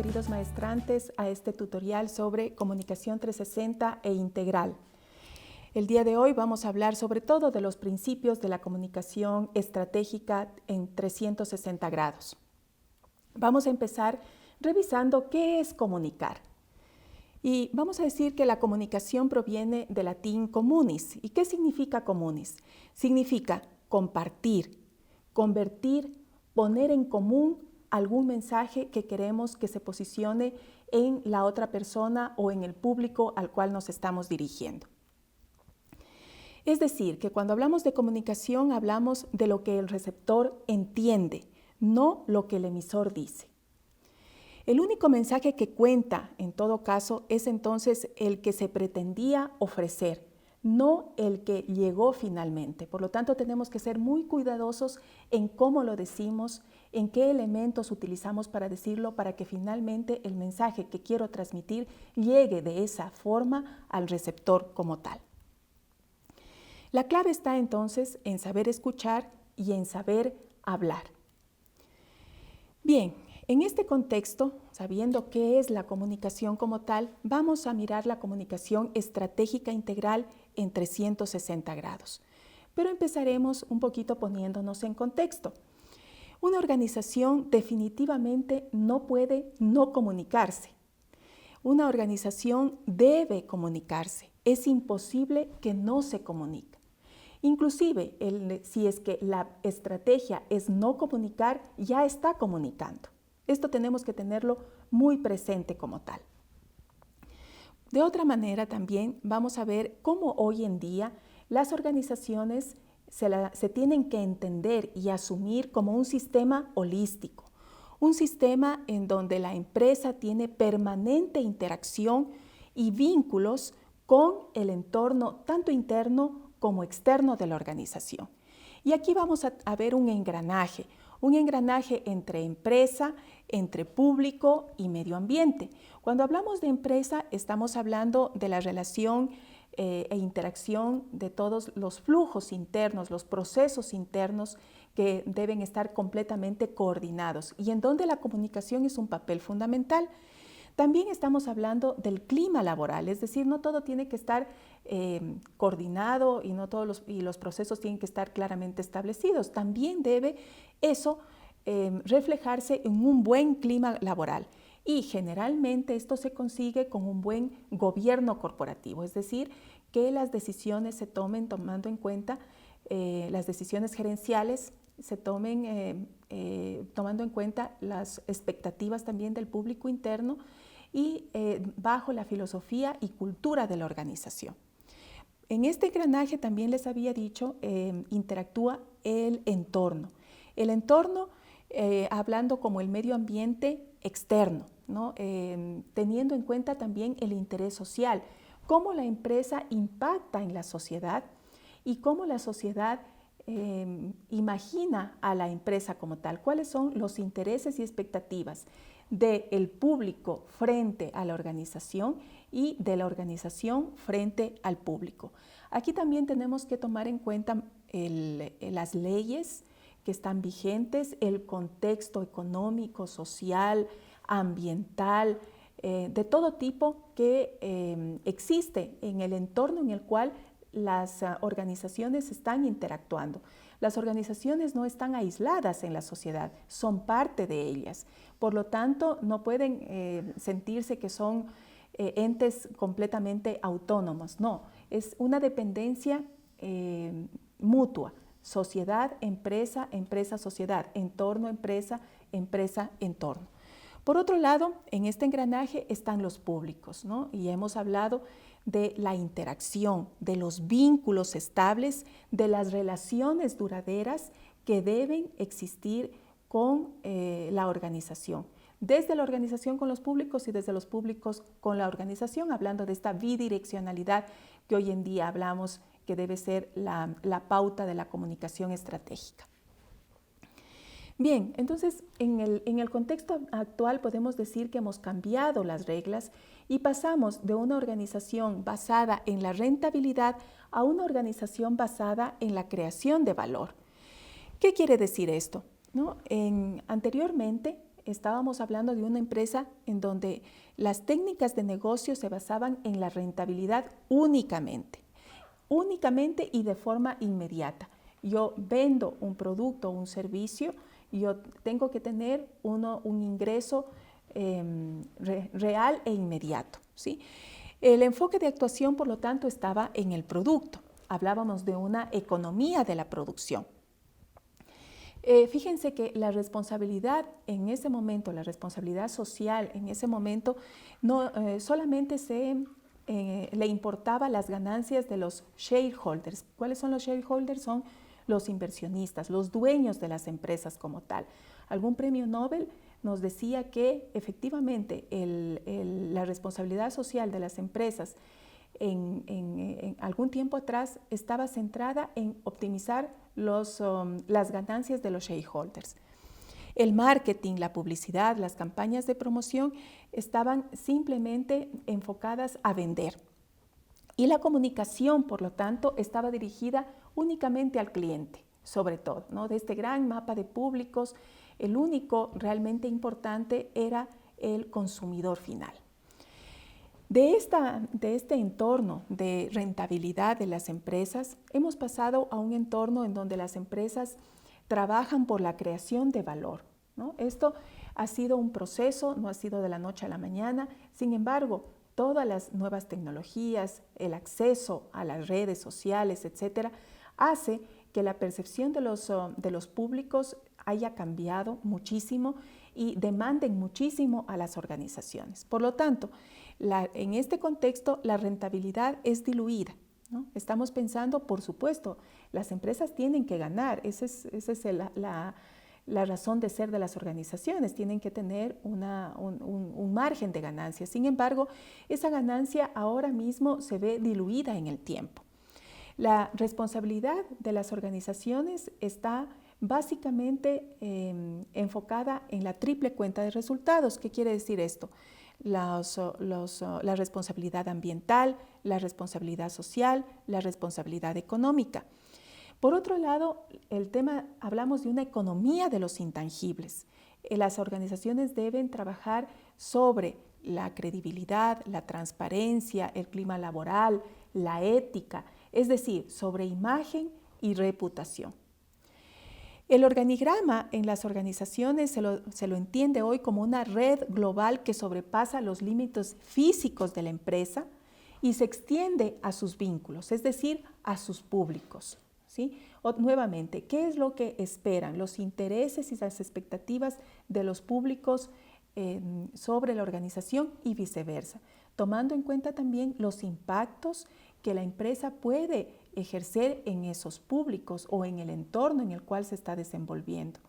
queridos maestrantes, a este tutorial sobre comunicación 360 e integral. El día de hoy vamos a hablar sobre todo de los principios de la comunicación estratégica en 360 grados. Vamos a empezar revisando qué es comunicar. Y vamos a decir que la comunicación proviene del latín communis. ¿Y qué significa communis? Significa compartir, convertir, poner en común algún mensaje que queremos que se posicione en la otra persona o en el público al cual nos estamos dirigiendo. Es decir, que cuando hablamos de comunicación hablamos de lo que el receptor entiende, no lo que el emisor dice. El único mensaje que cuenta, en todo caso, es entonces el que se pretendía ofrecer, no el que llegó finalmente. Por lo tanto, tenemos que ser muy cuidadosos en cómo lo decimos, en qué elementos utilizamos para decirlo, para que finalmente el mensaje que quiero transmitir llegue de esa forma al receptor como tal. La clave está entonces en saber escuchar y en saber hablar. Bien, en este contexto, sabiendo qué es la comunicación como tal, vamos a mirar la comunicación estratégica integral en 360 grados. Pero empezaremos un poquito poniéndonos en contexto. Una organización definitivamente no puede no comunicarse. Una organización debe comunicarse. Es imposible que no se comunique. Inclusive, si es que la estrategia es no comunicar, ya está comunicando. Esto tenemos que tenerlo muy presente como tal. De otra manera también vamos a ver cómo hoy en día las organizaciones se tienen que entender y asumir como un sistema holístico, un sistema en donde la empresa tiene permanente interacción y vínculos con el entorno tanto interno como externo de la organización. Y aquí vamos a ver un engranaje entre empresa, entre público y medio ambiente. Cuando hablamos de empresa, estamos hablando de la relación e interacción de todos los flujos internos, los procesos internos que deben estar completamente coordinados y en donde la comunicación es un papel fundamental. También estamos hablando del clima laboral, es decir, no todo tiene que estar coordinado y no todos los procesos tienen que estar claramente establecidos. También debe eso reflejarse en un buen clima laboral. Y generalmente esto se consigue con un buen gobierno corporativo, es decir, que las decisiones se tomen tomando en cuenta, las decisiones gerenciales se tomen tomando en cuenta las expectativas también del público interno y bajo la filosofía y cultura de la organización. En este engranaje también les había dicho, interactúa el entorno. El entorno, hablando como el medio ambiente externo, ¿no? Teniendo en cuenta también el interés social, cómo la empresa impacta en la sociedad y cómo la sociedad imagina a la empresa como tal, cuáles son los intereses y expectativas del público frente a la organización y de la organización frente al público. Aquí también tenemos que tomar en cuenta las leyes que están vigentes, el contexto económico, social, ambiental, de todo tipo que existe en el entorno en el cual las organizaciones están interactuando. Las organizaciones no están aisladas en la sociedad, son parte de ellas. Por lo tanto, no pueden sentirse que son entes completamente autónomos. No, es una dependencia mutua. Sociedad, empresa, empresa, sociedad, entorno, empresa, empresa, entorno. Por otro lado, en este engranaje están los públicos, ¿no? Y hemos hablado de la interacción, de los vínculos estables, de las relaciones duraderas que deben existir con la organización. Desde la organización con los públicos y desde los públicos con la organización, hablando de esta bidireccionalidad que hoy en día hablamos que debe ser la pauta de la comunicación estratégica. Bien, entonces en el contexto actual podemos decir que hemos cambiado las reglas y pasamos de una organización basada en la rentabilidad a una organización basada en la creación de valor. ¿Qué quiere decir esto? ¿No? Anteriormente estábamos hablando de una empresa en donde las técnicas de negocio se basaban en la rentabilidad únicamente y de forma inmediata. Yo vendo un producto o un servicio, yo tengo que tener un ingreso real e inmediato, ¿sí? El enfoque de actuación, por lo tanto, estaba en el producto. Hablábamos de una economía de la producción. Fíjense que la responsabilidad en ese momento, la responsabilidad social en ese momento, no solamente le importaba las ganancias de los shareholders. ¿Cuáles son los shareholders? Son los inversionistas, los dueños de las empresas como tal. Algún premio Nobel nos decía que efectivamente la responsabilidad social de las empresas en algún tiempo atrás estaba centrada en optimizar las ganancias de los shareholders. El marketing, la publicidad, las campañas de promoción estaban simplemente enfocadas a vender. Y la comunicación, por lo tanto, estaba dirigida únicamente al cliente, sobre todo, ¿no? De este gran mapa de públicos, el único realmente importante era el consumidor final. De este entorno de rentabilidad de las empresas, hemos pasado a un entorno en donde las empresas trabajan por la creación de valor, ¿no? Esto ha sido un proceso, no ha sido de la noche a la mañana. Sin embargo, todas las nuevas tecnologías, el acceso a las redes sociales, etcétera, hace que la percepción de los públicos haya cambiado muchísimo y demanden muchísimo a las organizaciones. Por lo tanto, en este contexto, la rentabilidad es diluida, ¿no? Estamos pensando, por supuesto, las empresas tienen que ganar, esa es la razón de ser de las organizaciones, tienen que tener un margen de ganancia. Sin embargo, esa ganancia ahora mismo se ve diluida en el tiempo. La responsabilidad de las organizaciones está básicamente enfocada en la triple cuenta de resultados. ¿Qué quiere decir esto? La responsabilidad ambiental, la responsabilidad social, la responsabilidad económica. Por otro lado, hablamos de una economía de los intangibles. Las organizaciones deben trabajar sobre la credibilidad, la transparencia, el clima laboral, la ética, es decir, sobre imagen y reputación. El organigrama en las organizaciones se lo entiende hoy como una red global que sobrepasa los límites físicos de la empresa y se extiende a sus vínculos, es decir, a sus públicos, ¿sí? Nuevamente, ¿qué es lo que esperan? Los intereses y las expectativas de los públicos sobre la organización y viceversa, tomando en cuenta también los impactos que la empresa puede ejercer en esos públicos o en el entorno en el cual se está desenvolviendo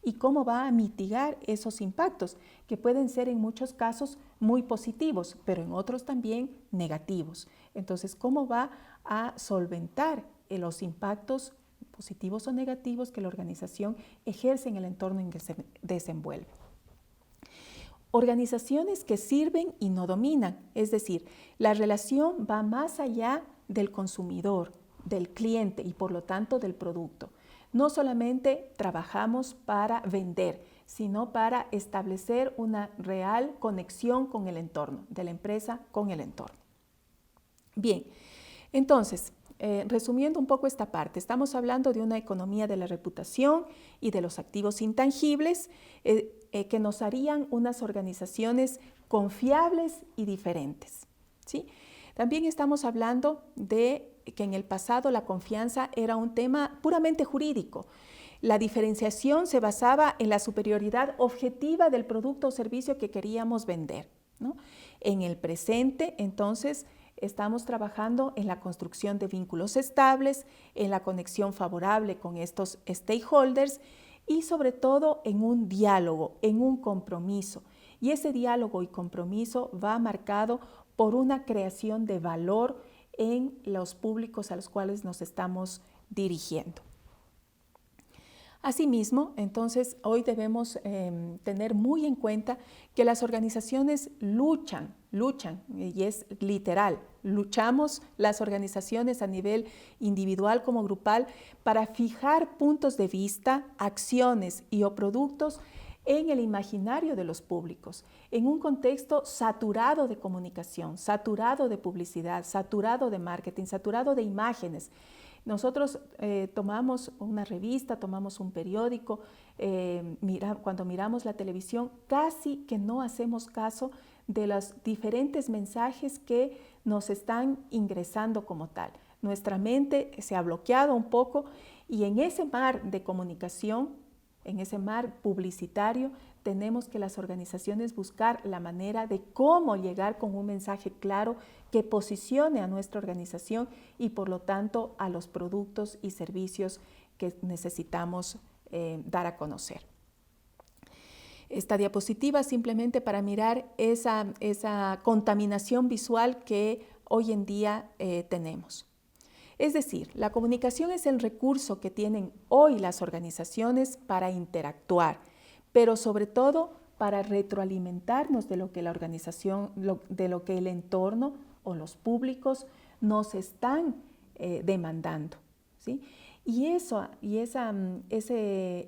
y cómo va a mitigar esos impactos que pueden ser en muchos casos muy positivos, pero en otros también negativos. Entonces, ¿cómo va a solventar los impactos positivos o negativos que la organización ejerce en el entorno en que se desenvuelve? Organizaciones que sirven y no dominan, es decir, la relación va más allá del consumidor, del cliente y por lo tanto del producto. No solamente trabajamos para vender, sino para establecer una real conexión con el entorno, de la empresa con el entorno. Bien, entonces, resumiendo un poco esta parte, estamos hablando de una economía de la reputación y de los activos intangibles que nos harían unas organizaciones confiables y diferentes, ¿sí? También estamos hablando de que en el pasado la confianza era un tema puramente jurídico. La diferenciación se basaba en la superioridad objetiva del producto o servicio que queríamos vender, ¿no? En el presente, entonces, estamos trabajando en la construcción de vínculos estables, en la conexión favorable con estos stakeholders y sobre todo en un diálogo, en un compromiso. Y ese diálogo y compromiso va marcado por una creación de valor en los públicos a los cuales nos estamos dirigiendo. Asimismo, entonces, hoy debemos tener muy en cuenta que las organizaciones luchan, y es literal, luchamos las organizaciones a nivel individual como grupal para fijar puntos de vista, acciones y o productos en el imaginario de los públicos, en un contexto saturado de comunicación, saturado de publicidad, saturado de marketing, saturado de imágenes. Nosotros tomamos una revista, tomamos un periódico, cuando miramos la televisión, casi que no hacemos caso de los diferentes mensajes que nos están ingresando como tal. Nuestra mente se ha bloqueado un poco y en ese mar de comunicación, en ese mar publicitario, tenemos que las organizaciones buscar la manera de cómo llegar con un mensaje claro que posicione a nuestra organización y por lo tanto a los productos y servicios que necesitamos dar a conocer. Esta diapositiva simplemente para mirar esa contaminación visual que hoy en día tenemos. Es decir, la comunicación es el recurso que tienen hoy las organizaciones para interactuar, pero sobre todo para retroalimentarnos de lo que la organización, de lo que el entorno o los públicos nos están demandando, ¿sí? Y ese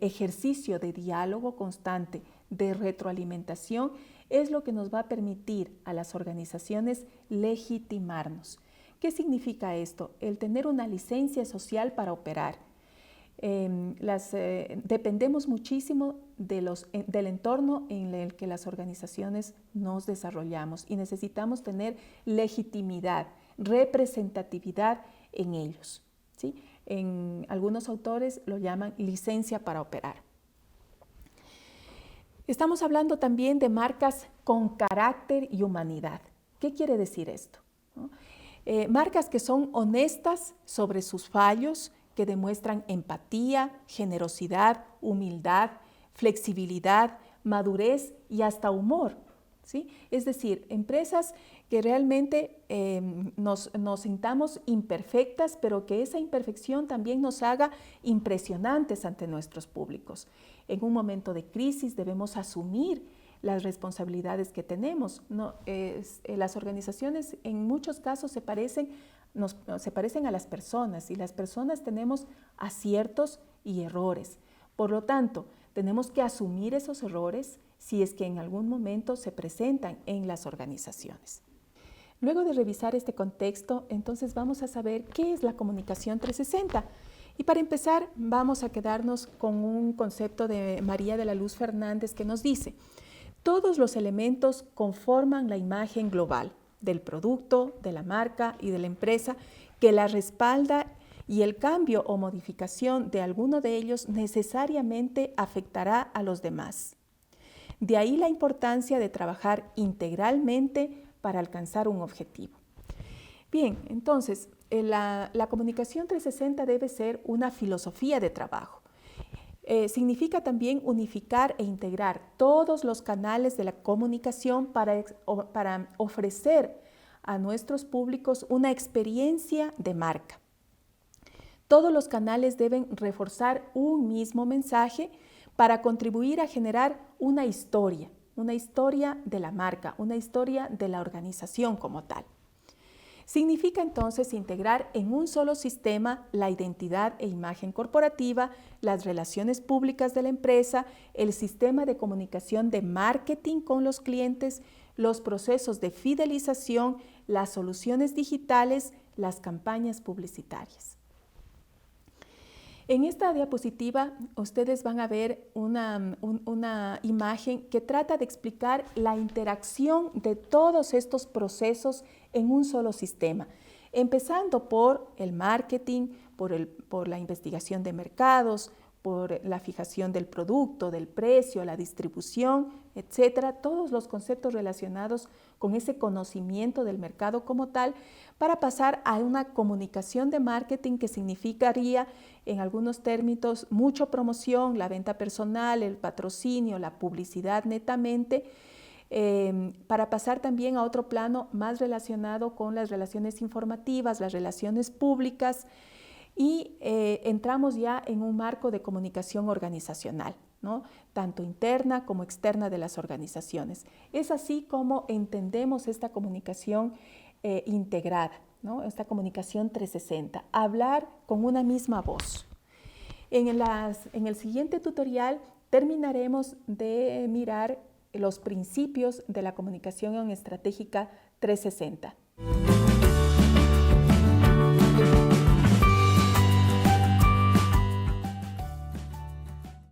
ejercicio de diálogo constante, de retroalimentación, es lo que nos va a permitir a las organizaciones legitimarnos. ¿Qué significa esto? El tener una licencia social para operar. Dependemos muchísimo del entorno en el que las organizaciones nos desarrollamos y necesitamos tener legitimidad, representatividad en ellos, ¿sí? En algunos autores lo llaman licencia para operar. Estamos hablando también de marcas con carácter y humanidad. ¿Qué quiere decir esto? ¿No? Marcas que son honestas sobre sus fallos, que demuestran empatía, generosidad, humildad, flexibilidad, madurez y hasta humor, ¿sí? Es decir, empresas que realmente nos sintamos imperfectas, pero que esa imperfección también nos haga impresionantes ante nuestros públicos. En un momento de crisis debemos asumir las responsabilidades que tenemos. Las organizaciones en muchos casos se parecen a las personas y las personas tenemos aciertos y errores. Por lo tanto, tenemos que asumir esos errores si es que en algún momento se presentan en las organizaciones. Luego de revisar este contexto, entonces vamos a saber qué es la comunicación 360. Y para empezar, vamos a quedarnos con un concepto de María de la Luz Fernández que nos dice: todos los elementos conforman la imagen global del producto, de la marca y de la empresa que la respalda y el cambio o modificación de alguno de ellos necesariamente afectará a los demás. De ahí la importancia de trabajar integralmente para alcanzar un objetivo. Bien, entonces, la comunicación 360 debe ser una filosofía de trabajo. Significa también unificar e integrar todos los canales de la comunicación para ofrecer a nuestros públicos una experiencia de marca. Todos los canales deben reforzar un mismo mensaje para contribuir a generar una historia de la marca, una historia de la organización como tal. Significa entonces integrar en un solo sistema la identidad e imagen corporativa, las relaciones públicas de la empresa, el sistema de comunicación de marketing con los clientes, los procesos de fidelización, las soluciones digitales, las campañas publicitarias. En esta diapositiva ustedes van a ver una imagen que trata de explicar la interacción de todos estos procesos en un solo sistema, empezando por el marketing, por la investigación de mercados, por la fijación del producto, del precio, la distribución, etcétera, todos los conceptos relacionados con ese conocimiento del mercado como tal, para pasar a una comunicación de marketing que significaría, en algunos términos, mucha promoción, la venta personal, el patrocinio, la publicidad netamente, para pasar también a otro plano más relacionado con las relaciones informativas, las relaciones públicas, y entramos ya en un marco de comunicación organizacional, ¿no? Tanto interna como externa de las organizaciones. Es así como entendemos esta comunicación integrada, ¿no? Esta comunicación 360, hablar con una misma voz. En el siguiente tutorial terminaremos de mirar los principios de la comunicación estratégica 360.